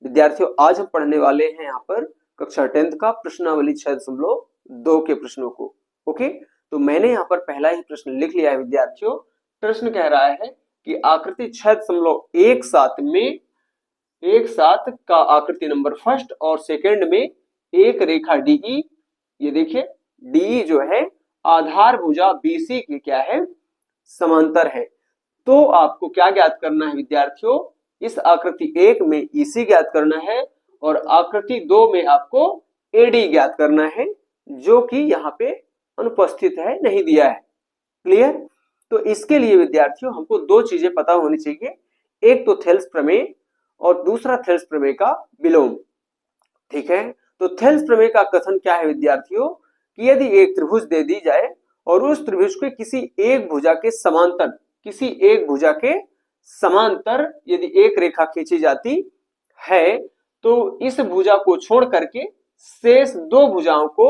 विद्यार्थियों आज हम पढ़ने वाले हैं यहाँ पर कक्षा 10th का प्रश्नावली 6.2 के प्रश्नों को। ओके, तो मैंने यहाँ पर पहला ही प्रश्न लिख लिया है विद्यार्थियों। प्रश्न कह रहा है कि आकृति 6.17 में एक साथ का आकृति नंबर फर्स्ट और सेकंड में एक रेखा डीई, ये देखिए डीई जो है आधार भुजा बीसी की क्या है, समांतर है। तो आपको क्या ज्ञात करना है विद्यार्थियों, इस आकृति 1 में ईसी ज्ञात करना है और आकृति 2 में आपको एडी ज्ञात करना है, जो कि यहाँ पे अनुपस्थित है, नहीं दिया है। क्लियर? तो इसके लिए विद्यार्थियों हमको दो चीजें पता होनी चाहिए, एक तो थेल्स प्रमेय और दूसरा थेल्स प्रमेय का विलोम। ठीक है, तो थेल्स प्रमेय का कथन क्या है विद्यार्थियों, कि यदि एक त्रिभुज दे दी जाए और उस त्रिभुज के किसी एक भुजा के समांतर यदि एक रेखा खींची जाती है, तो इस भुजा को छोड़ करके शेष दो भुजाओं को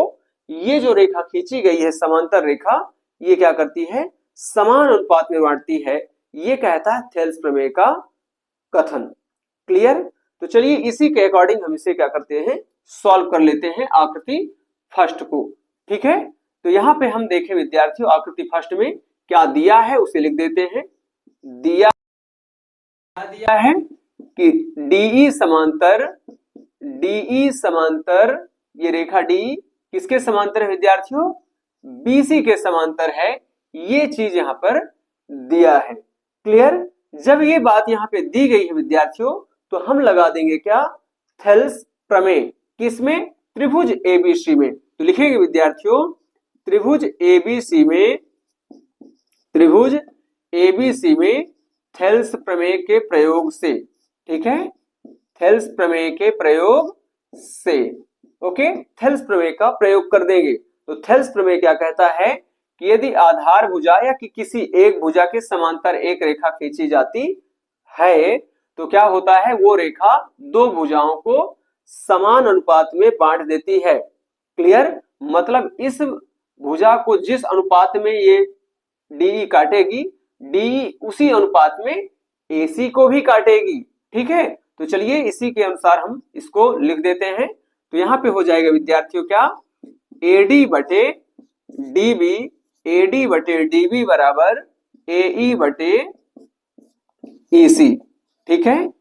ये जो रेखा खींची गई है समांतर रेखा, ये क्या करती है, समान अनुपात में बांटती है। ये कहता है थेल्स प्रमेय का कथन। क्लियर? तो चलिए इसी के अकॉर्डिंग हम इसे क्या करते हैं, सॉल्व कर लेते हैं आकृति फर्स्ट को। ठीक है, तो यहाँ पे हम देखें विद्यार्थियों आकृति फर्स्ट में क्या दिया है उसे लिख देते हैं। दिया है कि डीई समांतर ये रेखा डी किसके समांतर है विद्यार्थियों, बीसी के समांतर है। ये चीज यहाँ पर दिया है। क्लियर? जब ये बात यहाँ पे दी गई है विद्यार्थियों, तो हम लगा देंगे क्या, थेल्स प्रमेय। किसमें? त्रिभुज एबीसी में। तो लिखेंगे विद्यार्थियों त्रिभुज एबीसी में थेल्स प्रमेय के प्रयोग से। ठीक है, थेल्स प्रमेय के प्रयोग से। ओके, थेल्स प्रमेय का प्रयोग कर देंगे। तो थेल्स प्रमेय क्या कहता है कि यदि आधार भुजा या कि किसी एक भुजा के समांतर एक रेखा खींची जाती है, तो क्या होता है, वो रेखा दो भुजाओं को समान अनुपात में बांट देती है। क्लियर? मतलब इस भुजा को जिस अनुपात में ये डीई काटेगी, डीई उसी अनुपात में एसी को भी काटेगी। ठीक है, तो चलिए इसी के अनुसार हम इसको लिख देते हैं। तो यहां पे हो जाएगा विद्यार्थियों क्या, एडी बटे डीबी बराबर एई बटे ईसी। ठीक है,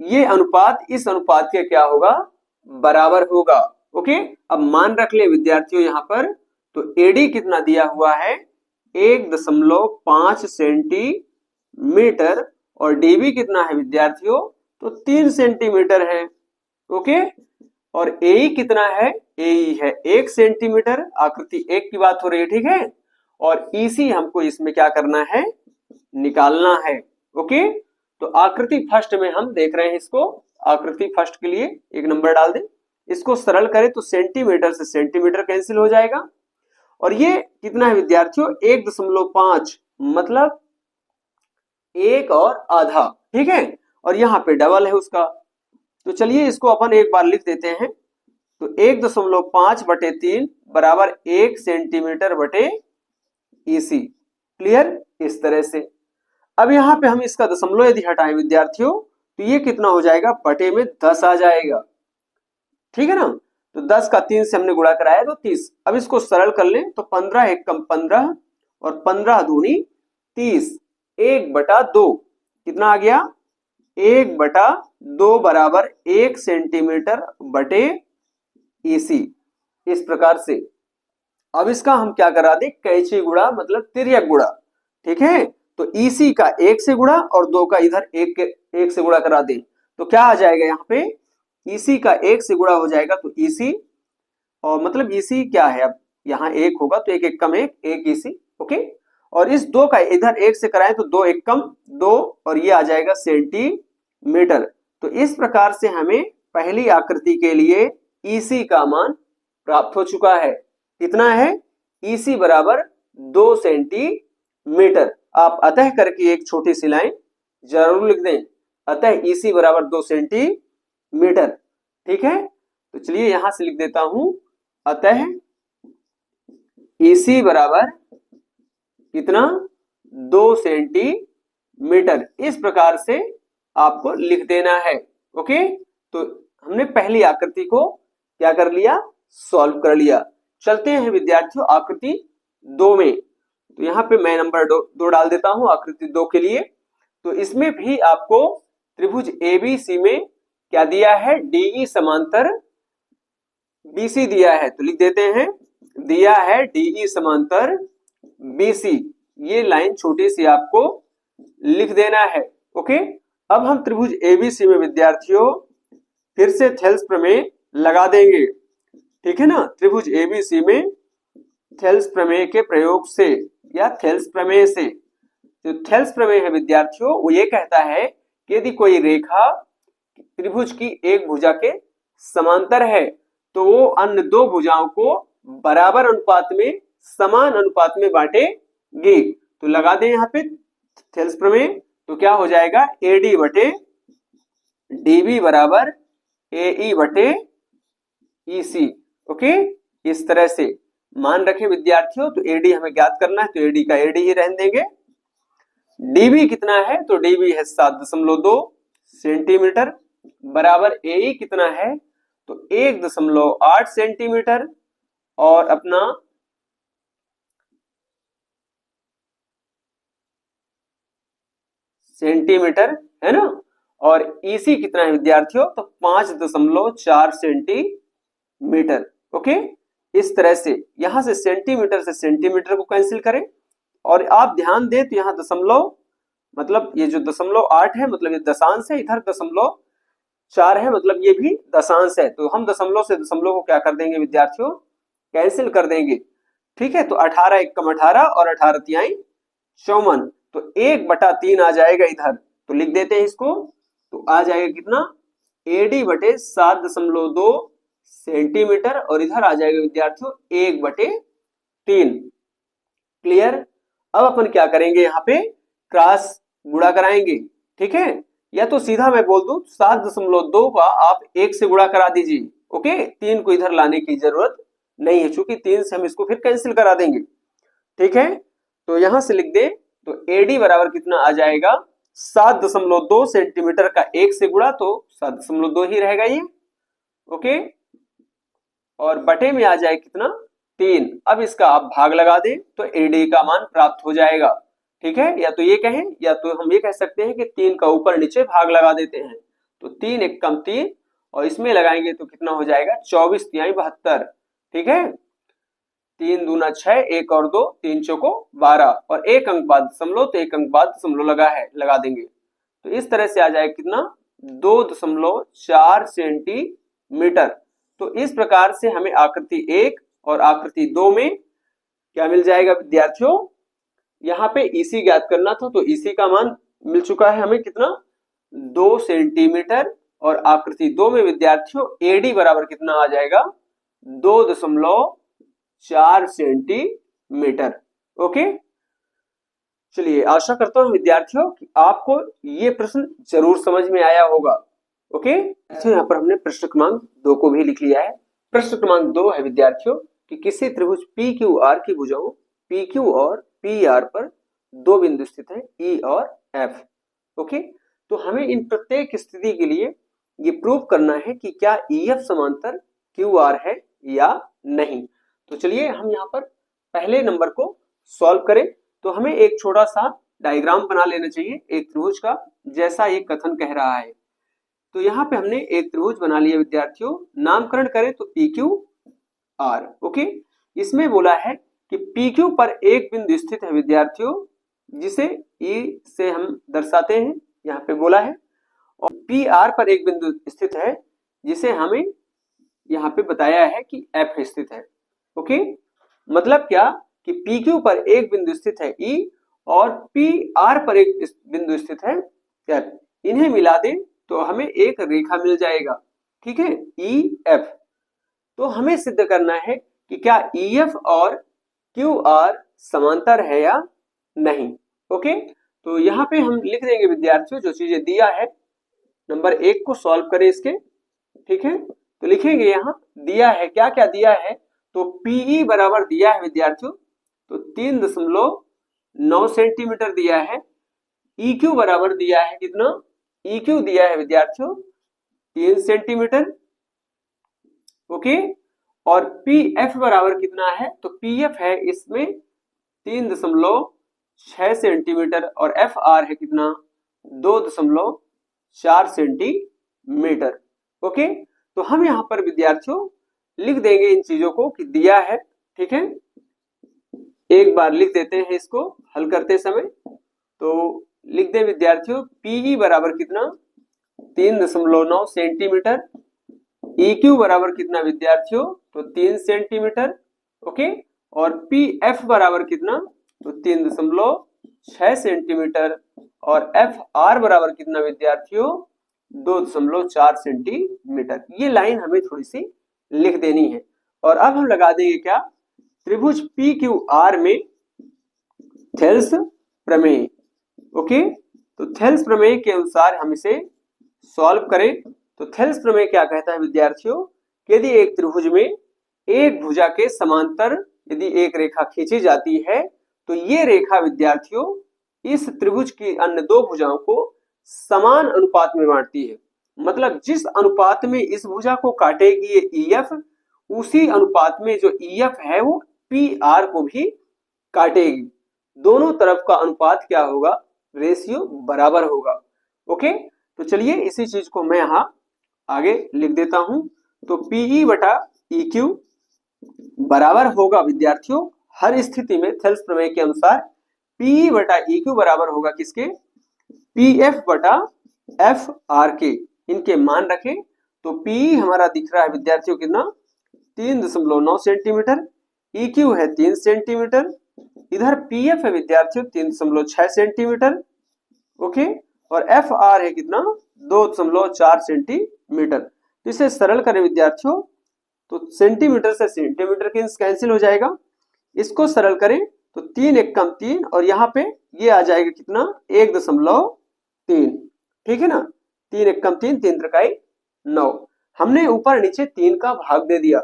ये अनुपात इस अनुपात के क्या होगा, बराबर होगा। ओके, अब मान रख ले विद्यार्थियों यहां पर, तो एडी कितना दिया हुआ है, 1.5 सेंटीमीटर और डीबी कितना है विद्यार्थियों, तो 3 सेंटीमीटर है। ओके, और एई कितना है, एई है 1 सेंटीमीटर। आकृति 1 की बात हो रही है। ठीक है, और ईसी हमको इसमें क्या करना है, निकालना है। ओके, तो आकृति फर्स्ट में हम देख रहे हैं इसको, आकृति फर्स्ट के लिए एक नंबर डाल दें। इसको सरल करें तो सेंटीमीटर से सेंटीमीटर कैंसिल हो जाएगा, और ये कितना है विद्यार्थियों, 1.5, मतलब 1 और आधा। ठीक है, और यहाँ पे डबल है उसका। तो चलिए इसको अपन एक बार लिख देते हैं। तो 1.5 बटे 3 बराबर 1 सेंटीमीटर बटे ईसी। क्लियर? इस तरह से। अब यहाँ पे हम इसका दशमलव यदि हटाएं विद्यार्थियों, तो ये कितना हो जाएगा, बटे में 10 आ जाएगा। ठीक है ना, तो 10 का 3 से हमने गुणा कराया तो 30। अब इसको सरल कर लें तो 15 एक कम 15 और 15 दूनी 30, 1/2 कितना आ गया, 1/2 बराबर 1 सेंटीमीटर बटे ईसी। इस प्रकार से अब इसका हम क्या करा दे, कैंची गुणा मतलब तिर्यक गुणा। ठीक है, तो ईसी का 1 से गुणा और 2 का इधर 1 से गुणा करा दे, तो क्या आ जाएगा यहाँ पे, ईसी का 1 से गुणा हो जाएगा तो ईसी, और मतलब ईसी क्या है, अब यहाँ 1 होगा तो 1 1 कम 1 ईसी। ओके, और इस 2 का इधर 1 से कराएं तो 2 1 कम 2, और ये आ जाएगा सेंटीमीटर। तो इस प्रकार से हमें पहली आकृति के लिए ईसी का मान प्राप्त हो चुका है। कितना है, ईसी बराबर 2 सेंटीमीटर। आप अतः करके एक छोटी सी लाइन जरूर लिख दें, अतः ईसी बराबर 2 सेंटीमीटर। ठीक है, तो चलिए यहां से लिख देता हूं, अतः ईसी बराबर कितना, 2 सेंटीमीटर। इस प्रकार से आपको लिख देना है। ओके, तो हमने पहली आकृति को क्या कर लिया, सॉल्व कर लिया। चलते हैं विद्यार्थियों आकृति 2 में। तो यहाँ पे मैं नंबर 2 डाल देता हूं आकृति 2 के लिए। तो इसमें भी आपको त्रिभुज ABC में क्या दिया है, DE समांतर BC दिया है। तो लिख देते हैं, दिया है DE समांतर BC। ये लाइन छोटी सी आपको लिख देना है। ओके, अब हम त्रिभुज ABC में विद्यार्थियों फिर से थेल्स प्रमेय लगा देंगे। ठीक है ना, त्रिभुज ABC में थेल्स प्रमेय के प्रयोग से या थेल्स प्रमेय से, जो थेल्स प्रमेय है विद्यार्थियों वो ये कहता है कि यदि कोई रेखा त्रिभुज की एक भुजा के समांतर है तो वो अन्य दो भुजाओं को बराबर अनुपात में, समान अनुपात में बांटेगी। तो लगा दें यहाँ पे थेल्स प्रमेय। तो क्या हो जाएगा, AD बटे DB बराबर AE बटे EC। ओके, इस तरह से मान रखें विद्यार्थियों। तो AD हमें ज्ञात करना है, तो AD का AD ही रहने देंगे। DB कितना है, तो DB है 7.2 सेंटीमीटर बराबर AE कितना है, तो 1.8 सेंटीमीटर और अपना सेंटीमीटर है ना। और EC कितना है विद्यार्थियों, तो 5.4 सेंटीमीटर। ओके, इस तरह से यहां से सेंटीमीटर से सेंटीमीटर को कैंसिल करें। और आप ध्यान दें तो यहाँ दशमलव, मतलब ये जो 0.8 है मतलब ये दशांश है, इधर 0.4 है मतलब ये भी दशांश है। तो हम दशमलव से दशमलव को क्या कर देंगे विद्यार्थियों, कैंसिल कर देंगे। ठीक है, तो 18 एकम 18 और 18 तिहाई 54। तो 1/3 आ जाएगा इधर। तो लिख देते हैं इसको। तो आ जाएगा कितना, AD बटे 7.2 सेंटीमीटर और इधर आ जाएगा विद्यार्थियों 1/3। क्लियर। अब अपन क्या करेंगे, यहाँ पे क्रॉस गुणा कराएंगे। ठीक है, या तो सीधा मैं बोल दूं 7.2 का आप 1 से गुणा करा दीजिए। ओके, 3 को इधर लाने की जरूरत नहीं है, चूंकि 3 से हम इसको फिर कैंसिल करा देंगे। ठीक है, तो यहां से लिख दे। तो AD बराबर कितना आ जाएगा, 7.2 सेंटीमीटर का 1 से गुणा, तो 7.2 ही रहेगा ये। ओके, और बटे में आ जाए कितना, 3। अब इसका आप भाग लगा दें तो AD का मान प्राप्त हो जाएगा। ठीक है, या तो ये कहें या तो हम ये कह सकते हैं कि 3 का ऊपर नीचे भाग लगा देते हैं। तो 3 एकम 3 और इसमें लगाएंगे तो कितना हो जाएगा, 24 तिहाई 72। ठीक है, 3 दूना 6, 1 और 2, 3 चौको 12 और 1 अंक बाद दशमलव, तो 1 अंक बाद दशमलव लगा देंगे। तो इस तरह से आ जाएगा कितना, 2.4 सेंटीमीटर। तो इस प्रकार से हमें आकृति 1 और आकृति 2 में क्या मिल जाएगा विद्यार्थियों, यहाँ पे EC ज्ञात करना था। तो EC का मान मिल चुका है हमें कितना, 2 सेंटीमीटर। और आकृति 2 में विद्यार्थियों AD बराबर कितना आ जाएगा, 2.4 सेंटीमीटर। ओके, चलिए आशा करता हूं विद्यार्थियों कि आपको ये प्रश्न जरूर समझ में आया होगा। ओके, तो यहाँ पर हमने प्रश्न क्रमांक 2 को भी लिख लिया है। प्रश्न क्रमांक 2 है विद्यार्थियों कि किसी त्रिभुज PQR की भुजाओं PQ और PR पर 2 बिंदु स्थित हैं E और F। ओके, तो हमें इन प्रत्येक स्थिति के लिए ये प्रूव करना है कि क्या EF समांतर QR है या नहीं। तो चलिए हम यहाँ पर पहले नंबर को सॉल्व करें। तो हमें एक छोटा सा डायग्राम बना लेना चाहिए एक त्रिभुज का, जैसा ये कथन कह रहा है। तो यहाँ पे हमने एक त्रिभुज बना लिया विद्यार्थियों, नामकरण करें तो PQR। ओके, इसमें बोला है कि PQ पर एक बिंदु स्थित है विद्यार्थियों, जिसे E से हम दर्शाते हैं, यहाँ पे बोला है। और PR पर एक बिंदु स्थित है जिसे हमें यहाँ पे बताया है कि F स्थित है। ओके, मतलब क्या कि PQ पर एक बिंदु स्थित है E और PR पर एक बिंदु स्थित है F। इन्हें मिला दें तो हमें एक रेखा मिल जाएगा। ठीक है, EF। तो हमें सिद्ध करना है कि क्या EF और QR समांतर है या नहीं। ओके, तो यहाँ पे हम लिख देंगे विद्यार्थियों जो चीजें दिया है। नंबर 1 को सॉल्व करें इसके। ठीक है, तो लिखेंगे यहाँ दिया है, क्या क्या दिया है। तो PE बराबर दिया है विद्यार्थियों, तो 3.9 सेंटीमीटर दिया है। EQ बराबर दिया है कितना, EQ दिया है विद्यार्थियों 3 सेंटीमीटर। ओके, और पी एफ बराबर कितना है, तो पी एफ है इसमें 3.6 सेंटीमीटर और एफ आर है कितना 2.4 सेंटीमीटर। ओके, तो हम यहाँ पर विद्यार्थियों लिख देंगे इन चीजों को कि दिया है। ठीक है, एक बार लिख देते हैं इसको हल करते समय। तो लिख दे विद्यार्थियों, पीई बराबर कितना 3.9 सेंटीमीटर, EQ बराबर कितना विद्यार्थियों, तो 3 सेंटीमीटर। ओके, और PF बराबर कितना, तो 3.6 सेंटीमीटर, और FR बराबर कितना विद्यार्थियों 2.4 सेंटीमीटर। ये लाइन हमें थोड़ी सी लिख देनी है। और अब हम लगा देंगे क्या, त्रिभुज PQR में थेल्स प्रमेय। ओके, तो थेल्स प्रमेय के अनुसार हम इसे सॉल्व करें। तो थेल्स प्रमेय क्या कहता है विद्यार्थियों, यदि एक त्रिभुज में एक भुजा के समांतर यदि एक रेखा खींची जाती है तो ये रेखा विद्यार्थियों इस त्रिभुज की अन्य दो भुजाओं को समान अनुपात में बांटती है। मतलब जिस अनुपात में इस भुजा को काटेगी ये EF, उसी अनुपात में जो EF है वो PR को भी काटेगी। दोनों तरफ का अनुपात क्या होगा, रेशियो बराबर होगा। ओके, तो चलिए इसी चीज को मैं यहाँ आगे लिख देता हूं। तो PE बटा EQ बराबर होगा विद्यार्थियों हर स्थिति में थेल्स प्रमेय के अनुसार PE बटा EQ बराबर होगा किसके, PF बटा FR के। इनके मान रखें तो PE हमारा दिख रहा है विद्यार्थियों कितना 3.9 सेंटीमीटर, EQ है 3 सेंटीमीटर, इधर PF है विद्यार्थियों 3.6 सेंटीमीटर। ओके, और FR है कितना 2.4 सेंटीमीटर। तो इसे सरल करें विद्यार्थियों तो सेंटीमीटर से सेंटीमीटर कैंसिल हो जाएगा। इसको सरल करें तो 3 एक कम 3 और यहाँ पे ये आ जाएगा कितना 1.3। ठीक है ना, 3 एक कम 3, 3 त्रिकाई 9। हमने ऊपर नीचे 3 का भाग दे दिया।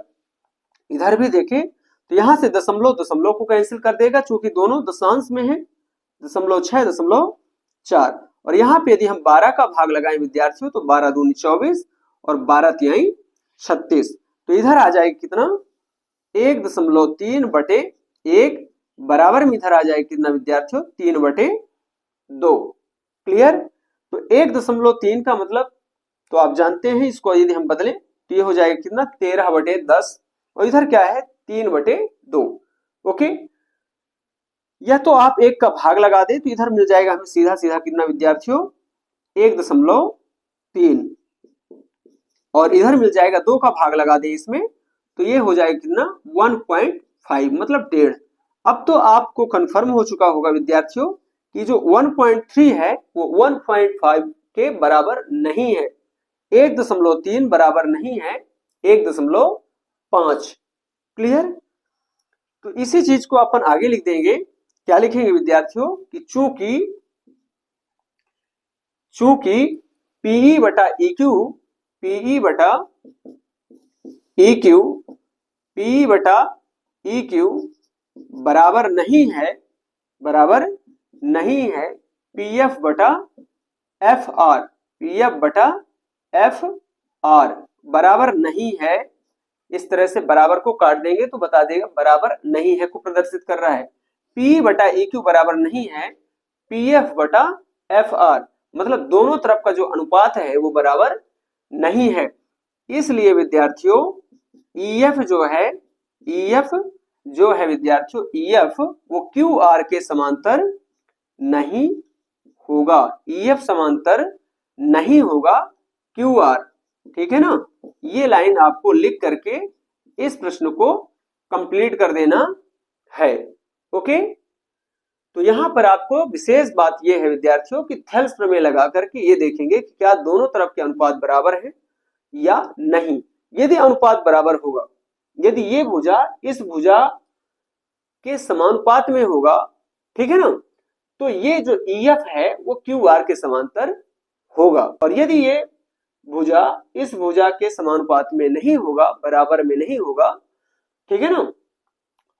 इधर भी देखें तो यहाँ से दशमलव दशमलव को कैंसिल कर देगा चूंकि दोनों दशांश में है, 0.6 0.4। और यहाँ पे यदि हम 12 का भाग लगाएं विद्यार्थियों तो 12 दूनी 24 और 12 तिहाई 36। तो इधर आ जाएगा कितना 1.3 बटे 1 बराबर में इधर आ जाएगा कितना विद्यार्थियों 3 बटे 2। क्लियर, तो 1.3 का मतलब तो आप जानते हैं, इसको यदि हम बदलें तो ये हो जाएगा कितना 13 बटे 10 और इधर क्या है 3 बटे 2। ओके, या तो आप 1 का भाग लगा दे तो इधर मिल जाएगा हमें सीधा सीधा कितना विद्यार्थियों 1.3 और इधर मिल जाएगा 2 का भाग लगा दे इसमें तो ये हो जाएगा कितना 1.5 मतलब 1.5। अब तो आपको कंफर्म हो चुका होगा विद्यार्थियों कि जो 1.3 है वो 1.5 के बराबर नहीं है, 1.3 बराबर नहीं है 1.5। क्लियर, तो इसी चीज को अपन आगे लिख देंगे। क्या लिखेंगे विद्यार्थियों कि चूंकि PE बटा EQ PE बटा EQ PE बटा EQ बराबर नहीं है PF बटा FR, PF बटा FR बराबर नहीं है। इस तरह से बराबर को काट देंगे तो बता देगा बराबर नहीं है को प्रदर्शित कर रहा है। PE बटा EQ बराबर नहीं है PF बटा FR, मतलब दोनों तरफ का जो अनुपात है वो बराबर नहीं है। इसलिए विद्यार्थियों EF जो है विद्यार्थियों EF वो QR के समांतर नहीं होगा, EF समांतर नहीं होगा QR। ठीक है ना, ये लाइन आपको लिख करके इस प्रश्न को कंप्लीट कर देना है। ओके, तो यहां पर आपको विशेष बात यह है विद्यार्थियों कि थेल्स प्रमेय लगा करके ये देखेंगे कि क्या दोनों तरफ के अनुपात बराबर है या नहीं। यदि अनुपात बराबर होगा, यदि ये भुजा इस भुजा के समानुपात में होगा, ठीक है ना, तो ये जो EF है वो QR के समांतर होगा। और यदि ये भुजा इस भुजा के समानुपात में नहीं होगा, बराबर में नहीं होगा, ठीक है ना,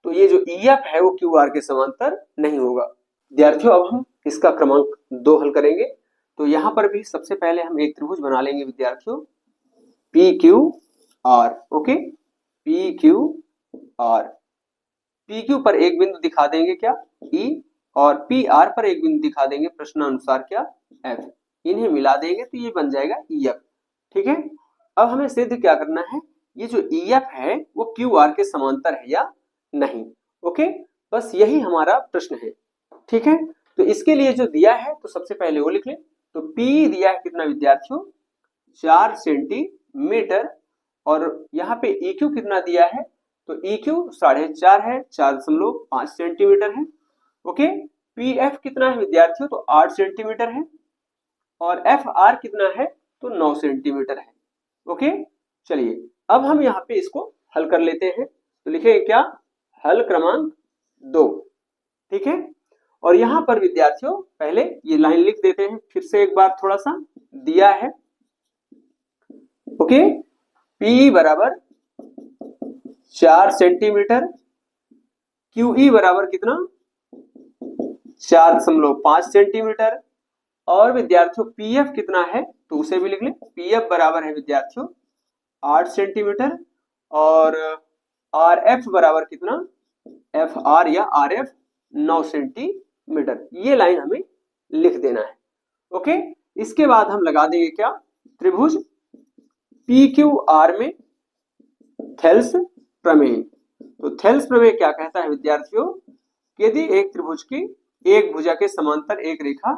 तो ये जो EF है वो QR के समांतर नहीं होगा। विद्यार्थियों अब हम इसका क्रमांक 2 हल करेंगे। तो यहाँ पर भी सबसे पहले हम एक त्रिभुज बना लेंगे विद्यार्थियों। P Q R. Okay, P Q R, P Q पर एक बिंदु दिखा देंगे क्या, ई, और पी आर पर एक बिंदु दिखा देंगे प्रश्नानुसार क्या, एफ। इन्हें मिला देंगे तो ये बन जाएगा ई एफ। ठीक है, अब हमें सिद्ध क्या करना है, ये जो ई एफ है वो क्यू आर के समांतर है या नहीं। ओके, बस यही हमारा प्रश्न है। ठीक है, तो इसके लिए जो दिया है तो सबसे पहले वो लिख लें। तो पी दिया है कितना विद्यार्थियों, 4 सेंटीमीटर, और यहाँ पे ई क्यू कितना दिया है, तो ई क्यू 4.5 है, 4.5 सेंटीमीटर है। ओके, पी एफ कितना है विद्यार्थियों, तो 8 सेंटीमीटर है, और एफ आर कितना है, तो 9 सेंटीमीटर है। ओके, चलिए अब हम यहाँ पे इसको हल कर लेते हैं। तो लिखेंगे क्या, हल क्रमांक 2। ठीक है, और यहाँ पर विद्यार्थियों पहले ये लाइन लिख देते हैं फिर से एक बार, थोड़ा सा दिया है। ओके, पी बराबर 4 सेंटीमीटर, क्यू ई बराबर कितना, 4.5 सेंटीमीटर, और विद्यार्थियों पी एफ कितना है तो उसे भी लिख लें। पी एफ बराबर है विद्यार्थियों 8 सेंटीमीटर, और आर एफ बराबर कितना, एफ आर या आर एफ 9 सेंटीमीटर। ये लाइन हमें लिख देना है। ओके, इसके बाद हम लगा देंगे क्या, त्रिभुज पी क्यू आर में थेल्स प्रमेय। तो थेल्स प्रमेय क्या कहता है विद्यार्थियों, यदि एक त्रिभुज की एक भुजा के समांतर एक रेखा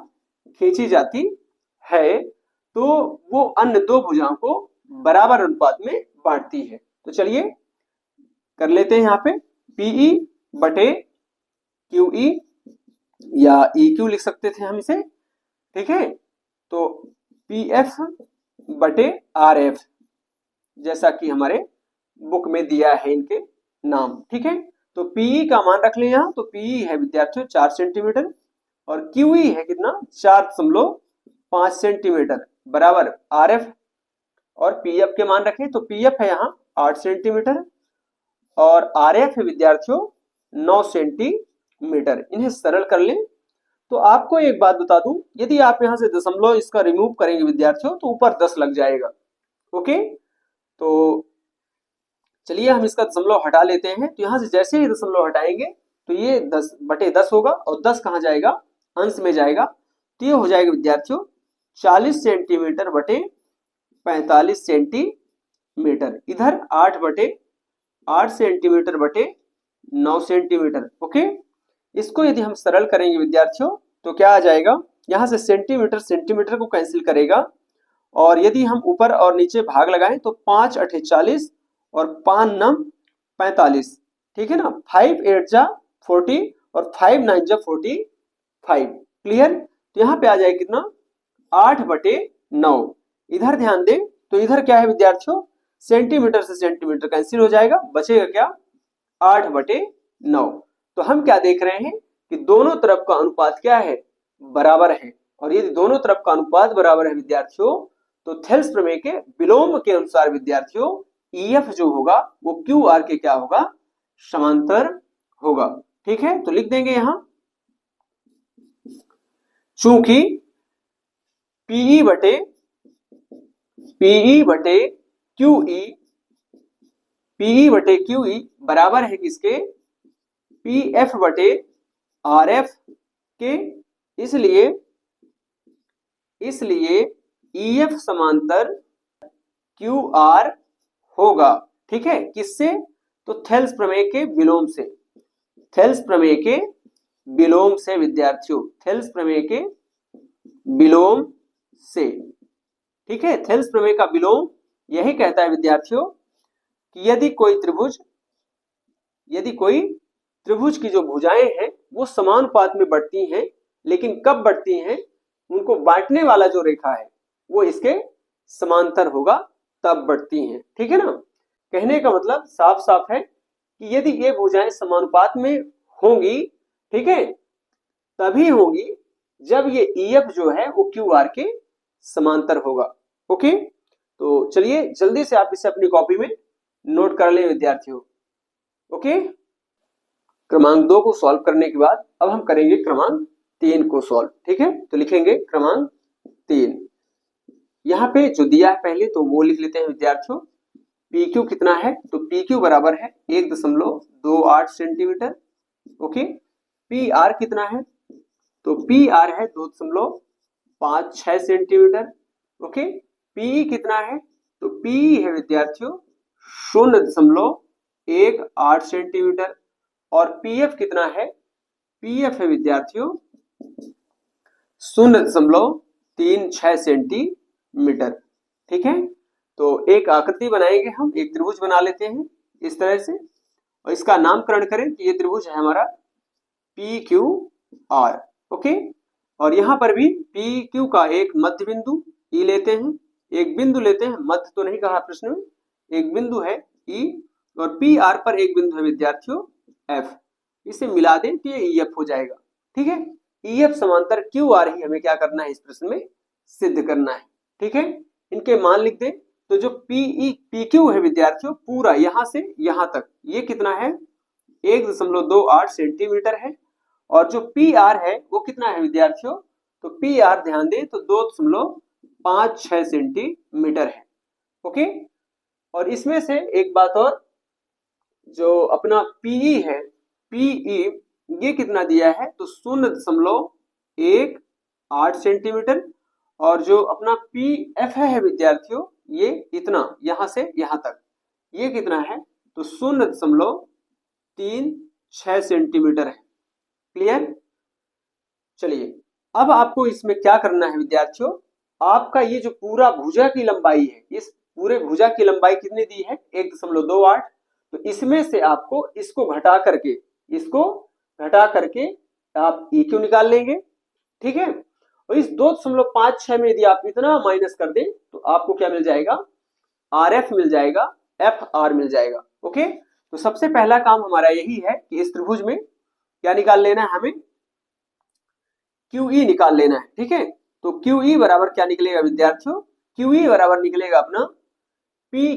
खींची जाती है तो वो अन्य दो भुजाओं को बराबर अनुपात में बांटती है। तो चलिए कर लेते हैं यहाँ पे, पीई बटे क्यूई या ई क्यू लिख सकते थे हम इसे। ठीक है, तो पी एफ बटे आर एफ, जैसा कि हमारे बुक में दिया है इनके नाम। ठीक है, तो पीई का मान रख लें यहाँ, तो पीई है विद्यार्थियों 4 सेंटीमीटर, और क्यूई है कितना, 4.5 सेंटीमीटर, बराबर आर एफ, और पी एफ के मान रखें तो पी एफ है यहाँ 8 सेंटीमीटर, और आर एफ है विद्यार्थियों 9 सेंटीमीटर। इन्हें सरल कर लें। तो आपको एक बात बता दूं, यदि आप यहां से दशमलव इसका रिमूव करेंगे विद्यार्थियों तो ऊपर 10 लग जाएगा। ओके, तो चलिए हम इसका दशमलव हटा लेते हैं। तो यहां से जैसे ही दशमलव हटाएंगे तो ये 10/10 होगा, और 10 कहाँ जाएगा, अंश में जाएगा। तो ये हो जाएगा विद्यार्थियों 40 सेंटीमीटर बटे 45 सेंटीमीटर, इधर 8/8 सेंटीमीटर बटे 9 सेंटीमीटर। ओके, इसको यदि हम सरल करेंगे विद्यार्थियों तो क्या आ जाएगा, यहां से सेंटीमीटर सेंटीमीटर को कैंसिल करेगा, और यदि हम ऊपर और नीचे भाग लगाएं तो 5 8 40 और 5 9 45। ठीक है ना, 5 8 जा 40 और 5 9 जा 45। क्लियर, तो यहाँ पे आ जाए कितना, 8/9। इधर ध्यान दें तो इधर क्या है विद्यार्थियों, सेंटीमीटर से सेंटीमीटर कैंसिल हो जाएगा, बचेगा क्या, 8/9। तो हम क्या देख रहे हैं कि दोनों तरफ का अनुपात क्या है, बराबर है। और यदि दोनों तरफ का अनुपात बराबर है विद्यार्थियों तो थेल्स प्रमेय के विलोम के अनुसार विद्यार्थियों ईएफ जो होगा वो क्यू आर के क्या होगा, समांतर होगा। ठीक है, तो लिख देंगे यहां, चूंकि पीई बटे क्यूई बराबर है किसके, पी एफ बटे आर एफ के, इसलिए ई एफ समांतर क्यू आर होगा। ठीक है, किससे, तो थेल्स प्रमेय के विलोम से, थेल्स प्रमेय के विलोम से विद्यार्थियों, थेल्स प्रमेय के विलोम से। ठीक है, थेल्स प्रमेय का विलोम यही कहता है विद्यार्थियों कि यदि कोई त्रिभुज की जो भुजाएं हैं वो समानुपात में बढ़ती हैं, लेकिन कब बढ़ती हैं, उनको बांटने वाला जो रेखा है वो इसके समांतर होगा तब बढ़ती हैं। ठीक है ना, कहने का मतलब साफ साफ है कि यदि ये भुजाएं समानुपात में होंगी, ठीक है, तभी होंगी जब ये ईएफ जो है वो क्यू आर के समांतर होगा। ओके, तो चलिए जल्दी से आप इसे अपनी कॉपी में नोट कर लें विद्यार्थियों। ओके, क्रमांक 2 को सॉल्व करने के बाद अब हम करेंगे क्रमांक 3 को सॉल्व। ठीक है, तो लिखेंगे क्रमांक 3, यहाँ पे जो दिया है पहले तो वो लिख लेते हैं विद्यार्थियों। पी क्यू कितना है, तो पी क्यू बराबर है 1.28 सेंटीमीटर। ओके, पी आर कितना है, तो पी आर है 2.56 सेंटीमीटर। ओके, पी कितना है, तो पी है विद्यार्थियों 0.18 सेंटीमीटर। और पी एफ कितना है, पी एफ है विद्यार्थियों 0.36 सेंटीमीटर। ठीक है, तो एक आकृति बनाएंगे हम, एक त्रिभुज बना लेते हैं इस तरह से, और इसका नामकरण करें कि ये त्रिभुज है हमारा पी क्यू आर। ओके, और यहां पर भी पी क्यू का एक मध्य बिंदु ई लेते हैं, एक बिंदु लेते हैं, मध्य तो नहीं कहा प्रश्न में, एक बिंदु है ई, और पी आर पर एक बिंदु है विद्यार्थियों एफ। इसे मिला दें तो ये ई एफ हो जाएगा। ठीक है, ई एफ समांतर क्यू आर ही हमें क्या करना है इस प्रश्न में सिद्ध करना है। ठीक है, इनके मान लिख दें, तो जो पीई पी क्यू है विद्यार्थियों पूरा यहां से यहां तक ये कितना है 1.28 सेंटीमीटर है, और जो पी आर है वो कितना है विद्यार्थियों, तो पी आर ध्यान दें तो 2.56 सेंटीमीटर है। ओके, और इसमें से एक बात और, जो अपना पीई है, पीई ये कितना दिया है, तो 0.18 सेंटीमीटर, और जो अपना पी एफ है विद्यार्थियों ये इतना यहां से यहां तक ये कितना है, तो 0.36 सेंटीमीटर है। क्लियर, चलिए अब आपको इसमें क्या करना है विद्यार्थियों, आपका ये जो पूरा भुजा की लंबाई है, इस पूरे भुजा की लंबाई कितनी दी है 1.28, तो इसमें से आपको इसको घटा करके आप ई क्यू निकाल लेंगे। ठीक है, और इस 2.56 में यदि आप इतना माइनस कर दें तो आपको क्या मिल जाएगा, आर एफ मिल जाएगा, एफ आर मिल जाएगा। ओके, तो सबसे पहला काम हमारा यही है कि इस त्रिभुज में क्या निकाल लेना है, हमें क्यू ई निकाल लेना है। ठीक है, तो क्यू ई बराबर क्या निकलेगा विद्यार्थियों, क्यू ई बराबर निकलेगा अपना पी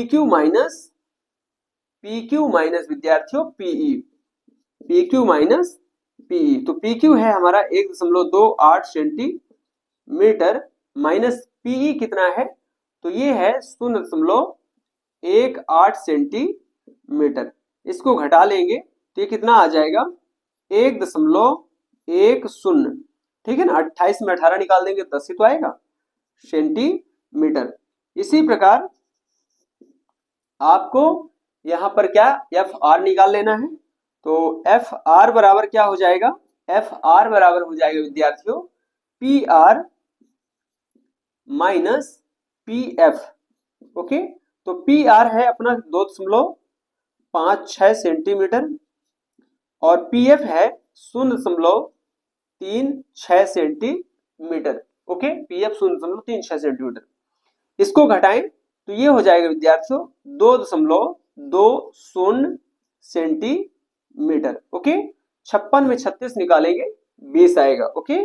क्यू माइनस विद्यार्थियों PE, P Q minus PE. तो पी क्यू है हमारा 1.28 सेंटीमीटर, माइनस पीई कितना है, तो ये है 0.18 सेंटीमीटर। इसको घटा लेंगे तो ये कितना आ जाएगा 1.10। ठीक है ना, 28 में 18 निकाल देंगे 10 ही तो आएगा सेंटीमीटर। इसी प्रकार आपको यहां पर क्या एफ आर निकाल लेना है, तो एफ आर बराबर क्या हो जाएगा, एफ आर बराबर हो जाएगा विद्यार्थियों P R minus P F. Okay, तो पी आर है अपना 2.56 सेंटीमीटर, और पी एफ है 0.36 centimetre. Okay, P F 0.36 centimetre, इसको घटाएं तो ये हो जाएगा विद्यार्थियों 2.20 सेंटीमीटर। ओके, 56 में 36 निकालेंगे 20 आएगा। ओके,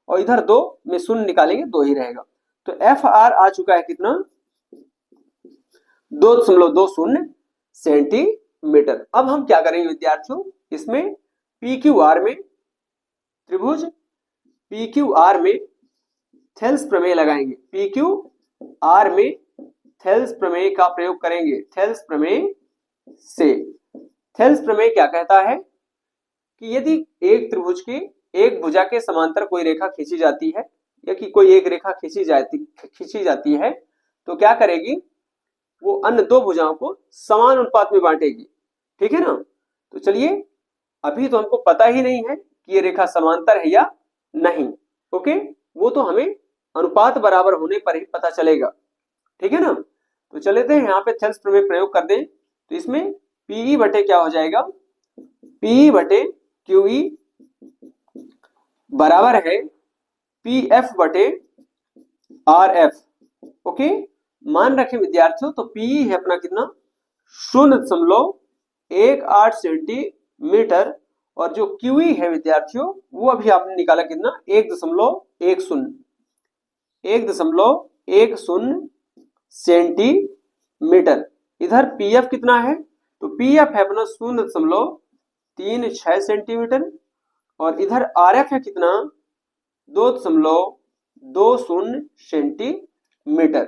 और इधर 2 में 0 निकालेंगे 2 ही रहेगा, तो एफ आर आ चुका है कितना 2.20 सेंटीमीटर। अब हम क्या करेंगे विद्यार्थियों, इसमें पी क्यू आर में त्रिभुज पी क्यू आर में थेल्स प्रमेय लगाएंगे, पी क्यू आर में थेल्स प्रमेय का प्रयोग करेंगे। थेल्स प्रमेय से, थेल्स प्रमेय क्या कहता है कि यदि एक त्रिभुज की एक भुजा के समांतर कोई रेखा खींची जाती है, या कि कोई एक रेखा खींची जाती है, तो क्या करेगी, वो अन्य दो भुजाओं को समान अनुपात में बांटेगी। ठीक है ना, तो चलिए अभी तो हमको पता ही नहीं है कि ये रेखा समांतर है या नहीं। ओके, वो तो हमें अनुपात बराबर होने पर ही पता चलेगा। ठीक है ना, तो चलेते हैं यहाँ पे थेल्स प्रमेय प्रयोग कर दें, तो इसमें पीई बटे क्या हो जाएगा, पीई बटे क्यूई बराबर है पी एफ बटे आर एफ। ओके, मान रखें विद्यार्थियों, तो पीई है अपना कितना 0.18 सेंटीमीटर, और जो क्यूई है विद्यार्थियों वो अभी आपने निकाला कितना 1.10 सेंटीमीटर। इधर पीएफ कितना है, तो पीएफ है अपना 0.36 सेंटीमीटर, और इधर आरएफ है कितना 2.20 20 सेंटीमीटर।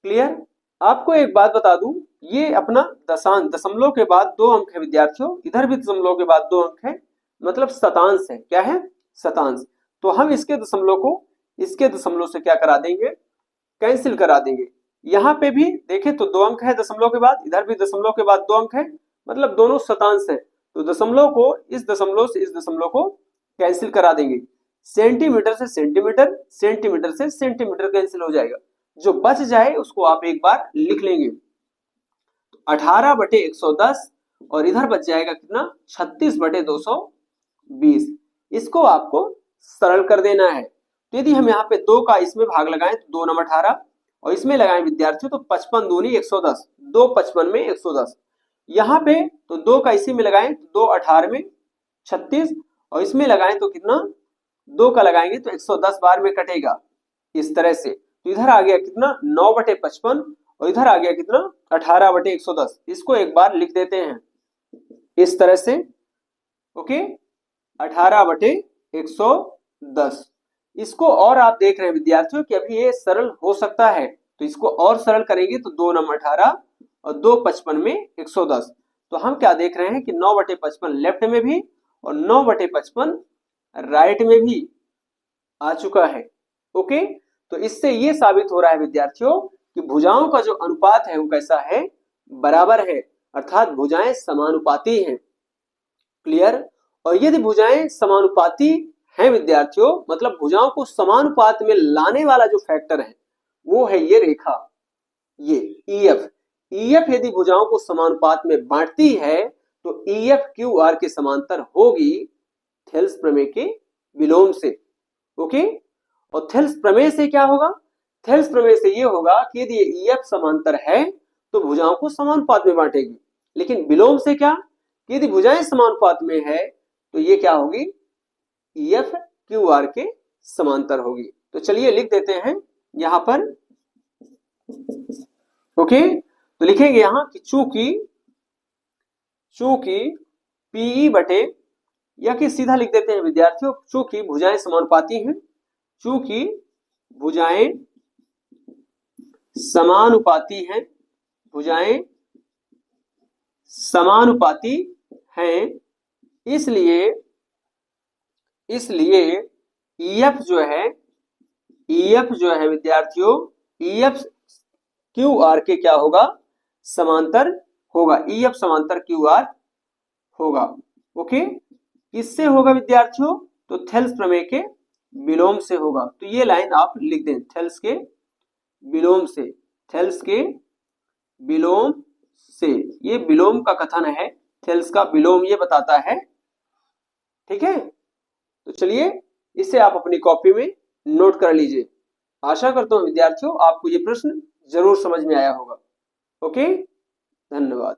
क्लियर। आपको एक बात बता दूं, ये अपना दशमलव के बाद 2 अंक है विद्यार्थियों, इधर भी दशमलव के बाद 2 अंक है, मतलब शतांश है। क्या है? शतांश। तो हम इसके दशमलव को इसके दशमलव से क्या करा देंगे? कैंसिल करा देंगे। यहाँ पे भी देखें तो 2 अंक है दशमलव के बाद, इधर भी दशमलव के बाद 2 अंक है, मतलब दोनों शतांश है। तो दशमलव को इस दशमलव से इस दशमलव को कैंसिल करा देंगे। सेंटीमीटर से सेंटीमीटर, सेंटीमीटर से सेंटीमीटर कैंसिल हो जाएगा। जो बच जाए उसको आप एक बार लिख लेंगे। तो 18/110 और इधर बच जाएगा कितना? 36/220। इसको आपको सरल कर देना है। तो यदि हम यहाँ पे 2 का इसमें भाग लगाएं तो 2 नम 18 और इसमें लगाएं विद्यार्थियों तो 55 दूनी 110, 2 55 में 110। यहाँ पे तो 2 का इसी में लगाएं तो 2 18 में 36 और इसमें लगाएं तो कितना? 2 का लगाएंगे तो 110 बार में कटेगा इस तरह से। तो इधर आ गया कितना? 9/55 और इधर आ गया कितना? 18/110। इसको एक बार लिख देते हैं इस तरह से। ओके, 18/110। इसको और आप देख रहे हैं विद्यार्थियों कि अभी ये सरल हो सकता है, तो इसको और सरल करेंगे तो 2 नम 18 और 2 55 में 110। तो हम क्या देख रहे हैं कि 9/55 लेफ्ट में भी और 9/55 राइट में भी आ चुका है। ओके, तो इससे ये साबित हो रहा है विद्यार्थियों कि भुजाओं का जो अनुपात है वो कैसा है? बराबर है, अर्थात भुजाएं समानुपाती हैं। क्लियर। और यदि भुजाएं समानुपाती हैं विद्यार्थियों, मतलब भुजाओं को समानुपात में लाने वाला जो फैक्टर है वो है ये रेखा, ये EF। EF यदि भुजाओं को समानुपात में बांटती है तो EF QR के समांतर होगी थेल्स प्रमेय के विलोम से। ओके, और थेल्स प्रमेय से क्या होगा? थेल्स प्रमेय से ये होगा कि यदि EF समांतर है तो भुजाओं को समानुपात में बांटेगी। लेकिन विलोम से क्या? यदि भुजाएं समानुपात में है तो ये क्या होगी? EF QR के समांतर होगी। तो चलिए लिख देते हैं यहां पर। ओके, तो लिखेंगे यहां कि चूंकि PE बटे, या कि सीधा लिख देते हैं विद्यार्थियों, चूंकि भुजाएं समानुपाती हैं, चूंकि भुजाएं समानुपाती हैं, भुजाएं समानुपाती हैं, इसलिए EF जो है विद्यार्थियों, EF QR के क्या होगा? समांतर होगा। EF समांतर QR होगा। ओके, किससे होगा विद्यार्थियों? तो थेल्स प्रमेय के विलोम से होगा। तो ये लाइन आप लिख दें, थेल्स के विलोम से, थेल्स के विलोम से। ये विलोम का कथन है, थेल्स का विलोम ये बताता है। ठीक है, तो चलिए इसे आप अपनी कॉपी में नोट कर लीजिए। आशा करता हूं विद्यार्थियों आपको ये प्रश्न जरूर समझ में आया होगा। ओके, धन्यवाद।